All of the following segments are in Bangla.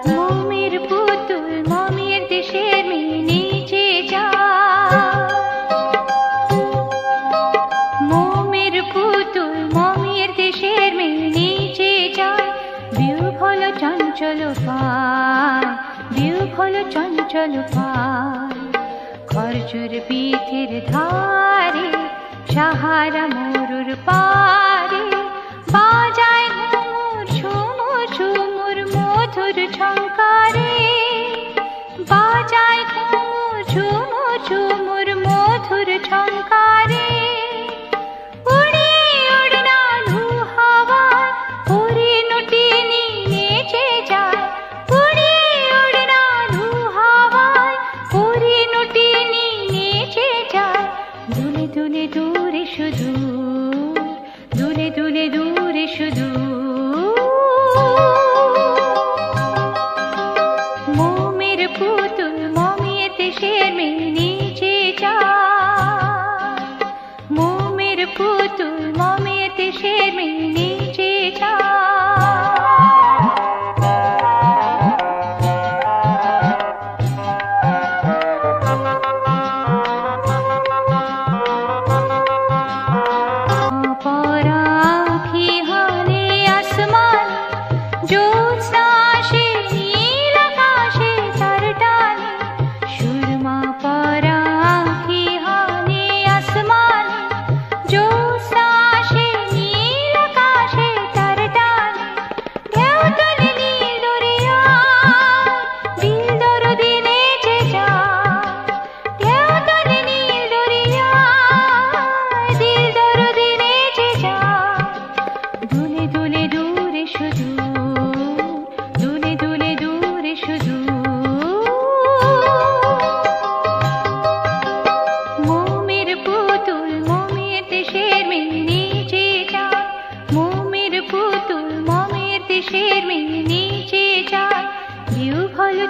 মোমের পুতুল মমের দেশের মেয়ে নিচে যায়। মোমের পুতুল মমের দেশের মেয়ে নিচে যায়। বিহ্বল চঞ্চল পায়, বিহ্বল চঞ্চল পায়। খরচুর পীঠের ধারে সাহারা মরুর পারে বাজায় ঘুমুর ঝুমুর ঝুমুর মধুর ঝঙ্কারে। বাজায় ঘুমুর ঝুমুর ঝুমুর মধুর ঝঙ্কারে। উড়িয়ে উড়নালু হাওয়ায় হরিণটিনি নেচে যায়। উড়িয়ে উড়নালু হাওয়ায় হরিণটিনি নেচে যায়। দুলে দুলে দূরে সুদূর, দুলে দুলে দূরে সুদূর। মোমের পুতুল মমের দেশের মেয়ে নিচে যায়। মোমের পুতুল মমের দেশের মেয়ে নিচে যায়।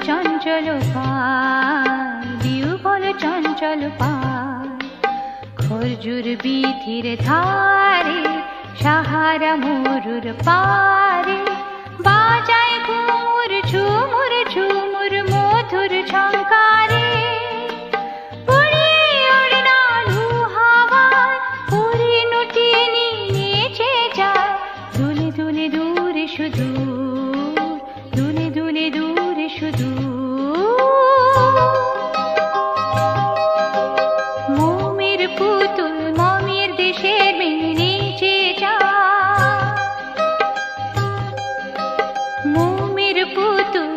চঞ্চল পায়, বিহ্বল চঞ্চল পায়। খরজুর বীথির ধারে সাহারা মরুর পারে বাজায় ঘুমুর ঝুমুর ঝুমুর মধুর ঝঙ্কারে। উড়িয়ে উড়নালু হাওয়ায় হরিণটিনি নেচে যায়। দুলে দুলে দূরে সুদূর, দুলে দুলে দূরে সুদূর। মোমের পুতুল মমের দেশের মেয়ে নিচে যায়। মোমের পুতুল